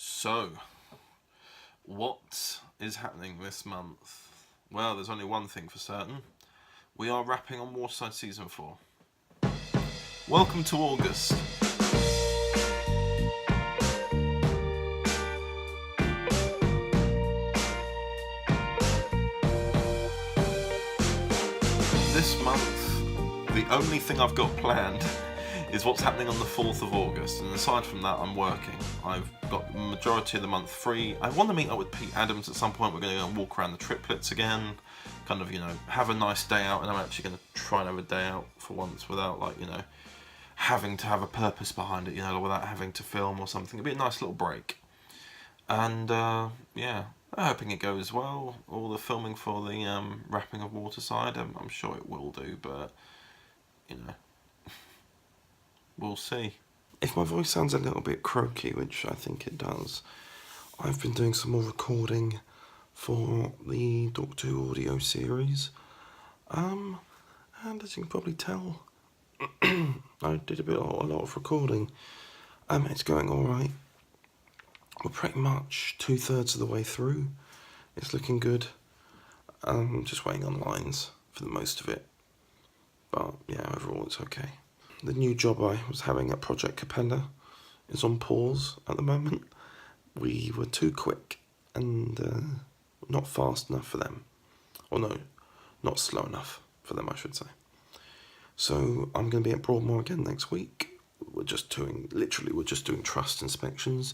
So, what is happening this month? Well, there's only one thing for certain. We are wrapping on Waterside Season 4. Welcome to August. This month, the only thing I've got planned is what's happening on the 4th of August, and aside from that, I'm working. I've got the majority of the month free. I want to meet up with Pete Adams at some point. We're going to go and walk around the triplets again, kind of, have a nice day out, and I'm actually going to try and have a day out for once without, having to have a purpose behind it, without having to film or something. It'll be a nice little break. And, yeah, I'm hoping it goes well. All the filming for the wrapping of Waterside, I'm sure it will do, but, we'll see. If my voice sounds a little bit croaky, which I think it does, I've been doing some more recording for the Doctor Who audio series. And as you can probably tell, I did a lot of recording. It's going alright. We're pretty much 2/3 of the way through. It's looking good. Just waiting on lines for the most of it. But yeah, overall it's okay. The new job I was having at Project Capella is on pause at the moment. We were too quick and not fast enough for them. Or no, not slow enough for them, I should say. So I'm going to be at Broadmoor again next week. We're just doing trust inspections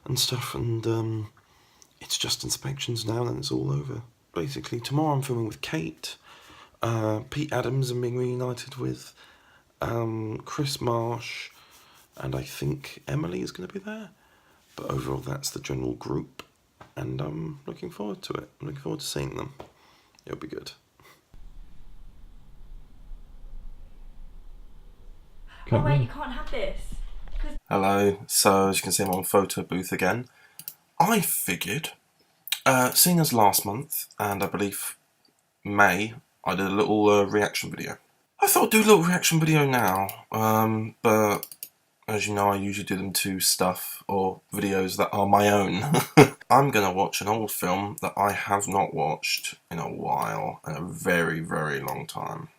and stuff, and it's just inspections now, and it's all over. Basically, tomorrow I'm filming with Kate, Pete Adams, and being reunited with Chris Marsh, and I think Emily is going to be there. But overall, that's the general group, and I'm looking forward to it. I'm looking forward to seeing them. It'll be good. Oh wait, you can't have this. Hello, so as you can see I'm on photo booth again. I figured, seeing as last month, and I believe May, I did a little reaction video. I thought I'd do a little reaction video now, but as you know I usually do them to stuff or videos that are my own. I'm going to watch an old film that I have not watched in a while, in a very, very long time.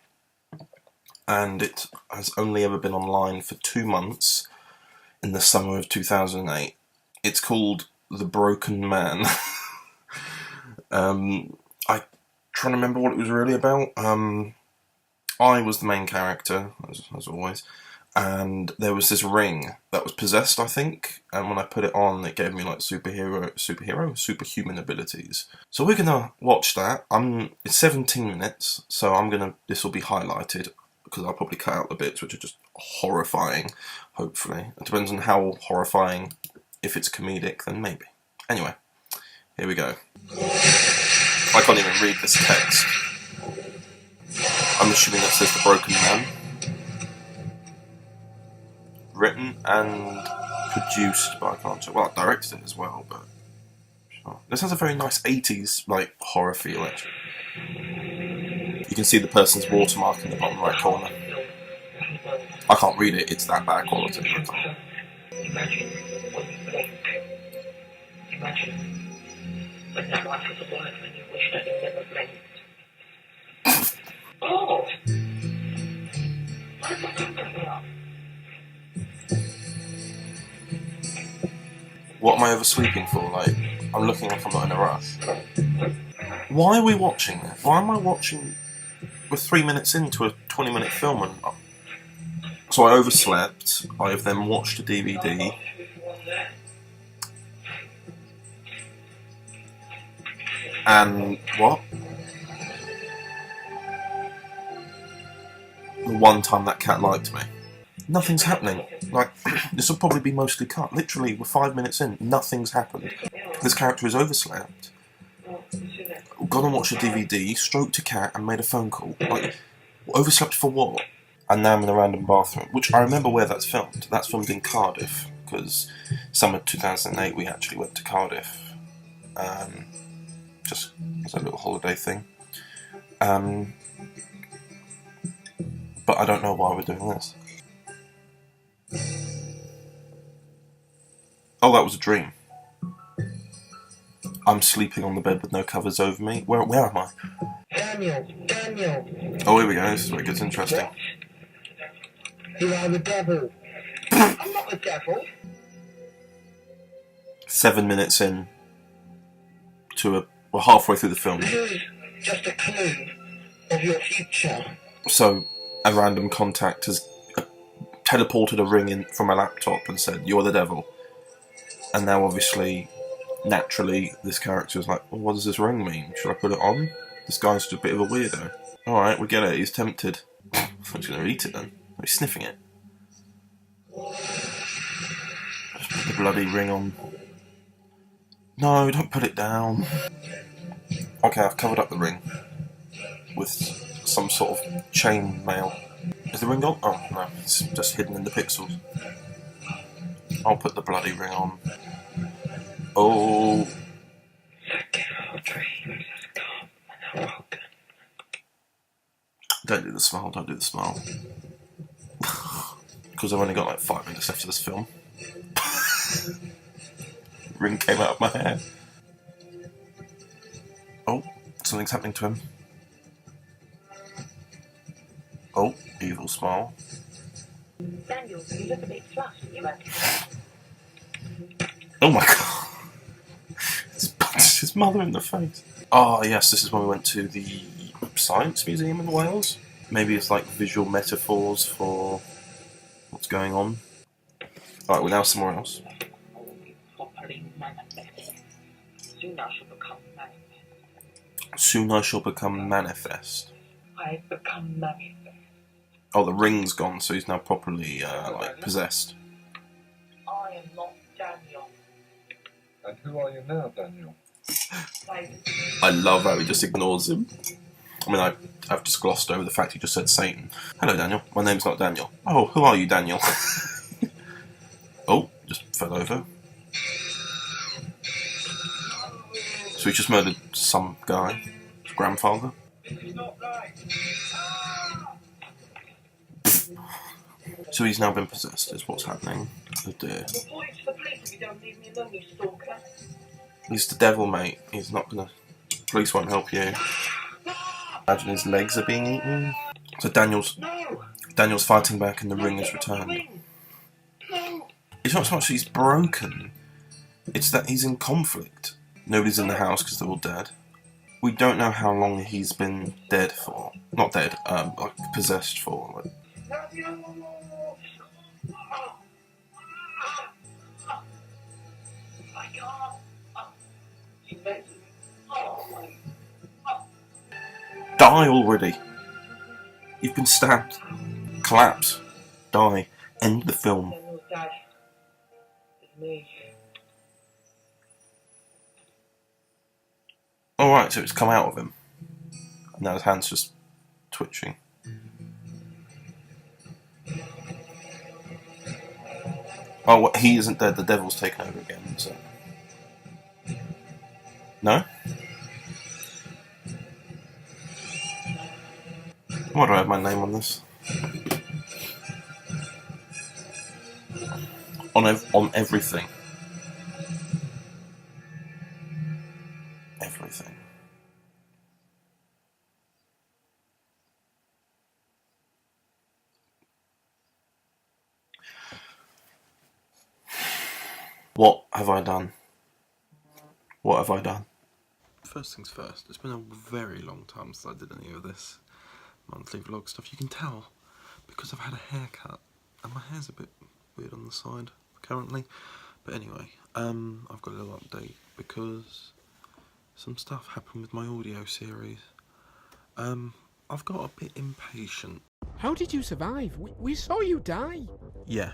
And it has only ever been online for 2 months in the summer of 2008. It's called The Broken Man. I'm trying to remember what it was really about. I was the main character, as always, and there was this ring that was possessed, I think, and when I put it on, it gave me like superhuman abilities. So we're gonna watch that. It's 17 minutes, so this will be highlighted, because I'll probably cut out the bits which are just horrifying, hopefully. It depends on how horrifying. If it's comedic, then maybe. Anyway, here we go. I can't even read this text. I'm assuming that says The Broken Man. Written and produced by, I can't tell, well, I directed it as well, but sure. This has a very nice 80s, horror feel, actually. You can see the person's watermark in the bottom right corner. I can't read it, it's that bad quality. Imagine when that life was a word when you wished that it never blinked. Oh! What am I talking about? What am I oversleeping for? I'm looking like I'm not in a rush. Why are we watching this? Why am I watching... We're 3 minutes into a 20-minute film, and so I overslept. I have then watched a DVD. And what? The one time that cat liked me. Nothing's happening. This will probably be mostly cut. Literally, we're 5 minutes in, nothing's happened. This character is overslept. Gone and watched a DVD, stroked a cat, and made a phone call. Overslept for what? And now I'm in a random bathroom, which I remember where that's filmed. That's filmed in Cardiff, because summer 2008 we actually went to Cardiff, just as a little holiday thing. But I don't know why we're doing this. Oh, that was a dream. I'm sleeping on the bed with no covers over me. Where am I? Daniel! Oh, here we go. This is where it gets interesting. What? You are the devil. I'm not the devil. 7 minutes in to well, halfway through the film. This is just a clue of your future. So, a random contact has teleported a ring in from a laptop and said, "You're the devil." And now, obviously, naturally, this character is like, well, what does this ring mean? Should I put it on? This guy's just a bit of a weirdo. Alright, we get it. He's tempted. I'm just going to eat it then. He's sniffing it. Just put the bloody ring on. No, don't put it down. Okay, I've covered up the ring with some sort of chain mail. Is the ring on? Oh, no, it's just hidden in the pixels. I'll put the bloody ring on. Oh. Don't do the smile, don't do the smile. Because I've only got like 5 minutes left of this film. Ring came out of my hair. Oh, something's happening to him. Oh, evil smile. Daniel, you look a bit flushed. You okay? Oh my god. He's punched his mother in the face. Oh yes, this is when we went to the Science Museum in Wales. Maybe it's like visual metaphors for what's going on. Alright, we're now somewhere else. Soon I shall become manifest. I've become manifest. Oh, the ring's gone, so he's now properly like possessed. I am not Daniel. And who are you now, Daniel? I love how he just ignores him. I mean, I've just glossed over the fact he just said Satan. Hello, Daniel. My name's not Daniel. Oh, who are you, Daniel? Oh, just fell over. So he just murdered some guy, his grandfather. So he's now been possessed, is what's happening. Oh dear. Report it to the police if you don't leave me alone, you stalker. He's the devil, mate. He's not gonna... Police won't help you. Imagine his legs are being eaten. So Daniel's fighting back and the ring has returned. It's not so much that he's broken. It's that he's in conflict. Nobody's in the house because they're all dead. We don't know how long he's been dead for. Not dead, like possessed for. Like. Die already! You've been stabbed. Collapse. Die. End the film. Daniel's dad. It's me. Alright, so it's come out of him. And now his hand's just twitching. Oh, well, he isn't dead, the devil's taken over again, so... No? Why do I have my name on this? On everything. Everything. What have I done? What have I done? First things first, it's been a very long time since I did any of this monthly vlog stuff. You can tell because I've had a haircut and my hair's a bit weird on the side currently. But anyway, I've got a little update because some stuff happened with my audio series. I've got a bit impatient. How did you survive? We saw you die. Yeah.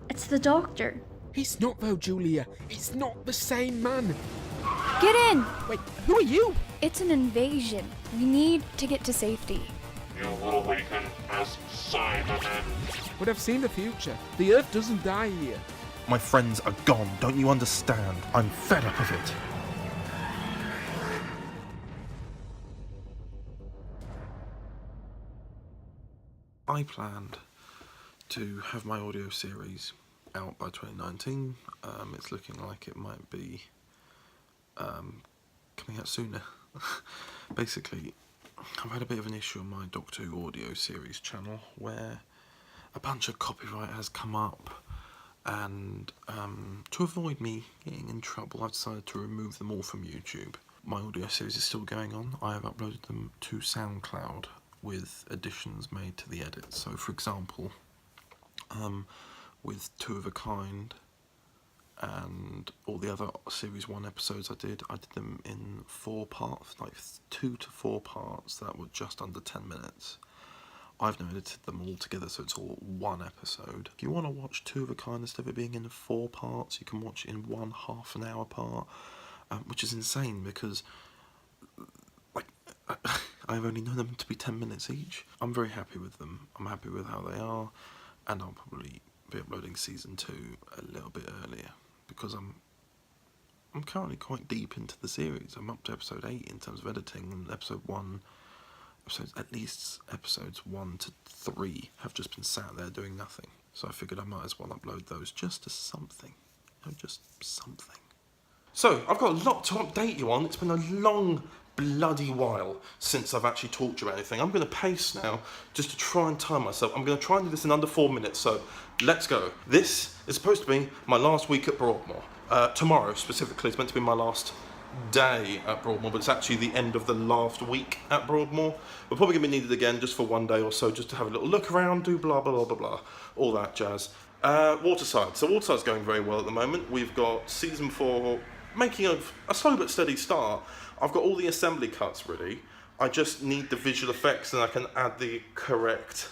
It's the doctor. It's not though, Julia. It's not the same man. Get in! Wait, who are you? It's an invasion. We need to get to safety. You will awaken as Cybermen. But I've seen the future. The Earth doesn't die here. My friends are gone, don't you understand? I'm fed up of it. I planned to have my audio series out by 2019. It's looking like it might be coming out sooner. Basically, I've had a bit of an issue on my Doctor Who audio series channel where a bunch of copyright has come up, and to avoid me getting in trouble, I've decided to remove them all from YouTube. My audio series is still going on. I have uploaded them to SOUNDCLOUD with additions made to the edits. So, for example, with Two of a Kind and all the other Series 1 episodes I did them in 4 parts, like 2 to 4 parts that were just under 10 minutes. I've now edited them all together so it's all one episode. If you want to watch Two of a Kind instead of it being in 4 parts, you can watch it in 1 half-an-hour part, which is insane because like I've only known them to be 10 minutes each. I'm very happy with them. I'm happy with how they are, and I'll probably be uploading season 2 a little bit earlier because I'm currently quite deep into the series. I'm up to episode 8 in terms of editing, and episodes 1 to 3 have just been sat there doing nothing. So I figured I might as well upload those just as something. Just something. So, I've got a lot to update you on. It's been a long bloody while since I've actually talked to you about anything. I'm going to pace now just to try and time myself. I'm going to try and do this in under 4 minutes, so let's go. This is supposed to be my last week at Broadmoor. Tomorrow, specifically, is meant to be my last day at Broadmoor, but it's actually the end of the last week at Broadmoor. We're probably going to be needed again just for 1 day or so, just to have a little look around, do blah, blah, blah, blah, all that jazz. Waterside. So Waterside's going very well at the moment. We've got season 4 making a slow but steady start. I've got all the assembly cuts ready. I just need the visual effects, and I can add the correct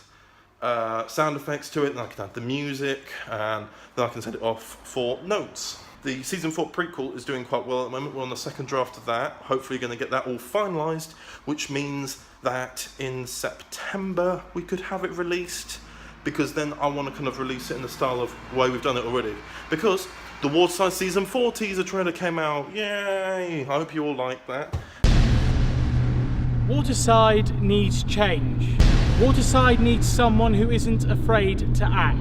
sound effects to it, and I can add the music, and then I can send it off for notes. The season 4 prequel is doing quite well at the moment. We're on the second draft of that. Hopefully going to get that all finalised, which means that in September we could have it released, because then I want to kind of release it in the style of the way we've done it already. Because the Waterside season 4 teaser trailer came out. Yay! I hope you all like that. Waterside needs change. Waterside needs someone who isn't afraid to act.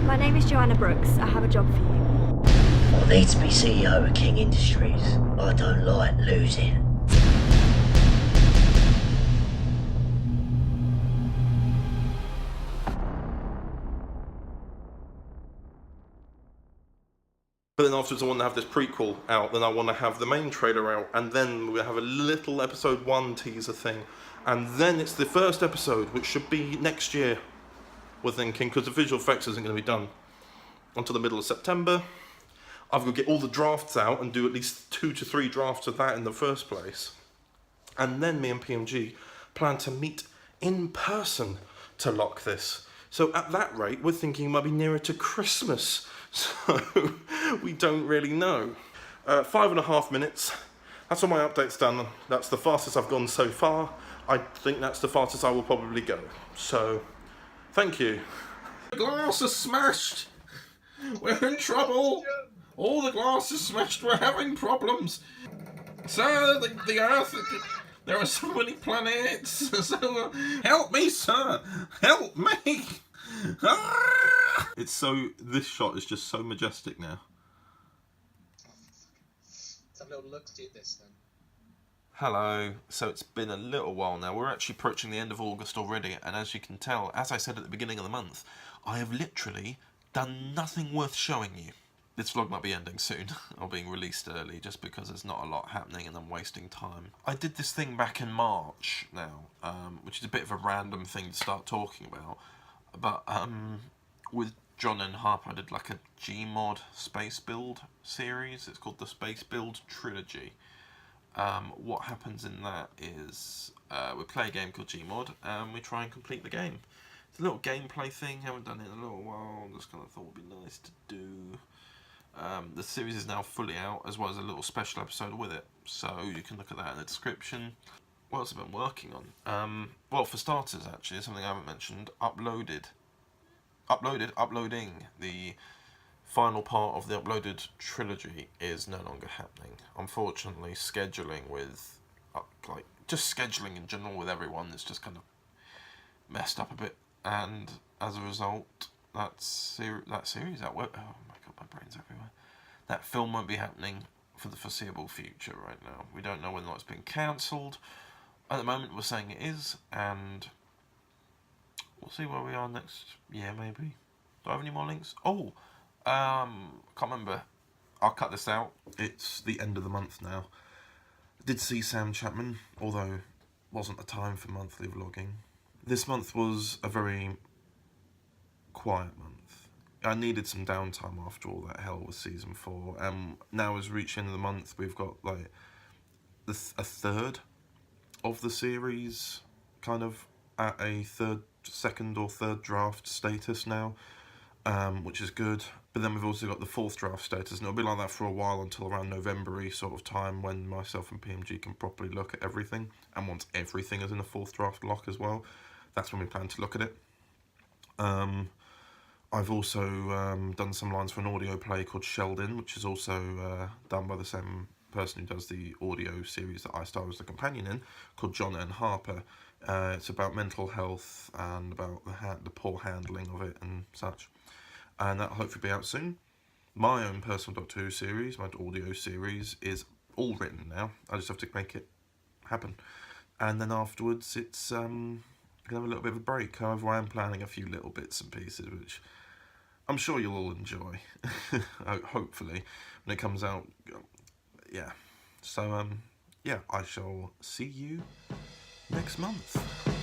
My name is Joanna Brooks. I have a job for you. I need to be CEO of King Industries. I don't like losing. But then afterwards I want to have this prequel out, then I want to have the main trailer out, and then we'll have a little episode 1 teaser thing, and then it's the first episode, which should be next year, we're thinking, because the visual effects isn't going to be done until the middle of September. I've got to get all the drafts out and do at least 2 to 3 drafts of that in the first place. And then me and PMG plan to meet in person to lock this. So at that rate, we're thinking it might be nearer to Christmas. So we don't really know. 5.5 minutes. That's all my updates done. That's the fastest I've gone so far. I think that's the fastest I will probably go. So, thank you. The glass is smashed. We're in trouble. All the glass is smashed. We're having problems. Sir, the Earth, there are so many planets. So, help me, sir. Help me. It's so, this shot is just so majestic now. Let's have a little look at this then. Hello. So it's been a little while now. We're actually approaching the end of August already, and as you can tell, as I said at the beginning of the month, I have literally done nothing worth showing you. This vlog might be ending soon, or being released early, just because there's not a lot happening and I'm wasting time. I did this thing back in March now, which is a bit of a random thing to start talking about, but with John and Harp, I did like a Gmod SPACEBUILD series. It's called the SPACEBUILD TRILOGY. What happens in that is we play a game called Gmod and we try and complete the game. It's a little gameplay thing, haven't done it in a little while, just kind of thought it would be nice to do. The series is now fully out, as well as a little special episode with it, so you can look at that in the description. What else have I been working on? Well, for starters, actually, something I haven't mentioned, uploading the final part of the uploaded trilogy is no longer happening. Unfortunately, scheduling with, just scheduling in general with everyone is just kind of messed up a bit, and as a result, that series, oh my god, my brain's everywhere. that film won't be happening for the foreseeable future right now. We don't know whether or not it's been cancelled. At the moment, we're saying it is, and we'll see where we are next year, maybe. Do I have any more links? Oh, can't remember. I'll cut this out. It's the end of the month now. I did see Sam Chapman, although wasn't a time for monthly vlogging. This month was a very quiet month. I needed some downtime after all that hell with season 4. Now as we reach the end of the month, we've got like a third of the series kind of at a second or third draft status now, which is good. But then we've also got the 4th draft status, and it'll be like that for a while until around November-y sort of time, when myself and PMG can properly look at everything, and once everything is in a 4th draft lock as well, that's when we plan to look at it. I've also done some lines for an audio play called Sheldon, which is also done by the same person who does the audio series that I star as the companion in, called John N. Harper. It's about mental health and about the poor handling of it and such. And that'll hopefully be out soon. My own personal Doctor Who series, my audio series, is all written now. I just have to make it happen. And then afterwards, it's gonna have a little bit of a break. However, I am planning a few little bits and pieces, which I'm sure you'll all enjoy. Hopefully, when it comes out. Yeah. So, yeah, I shall see you next month.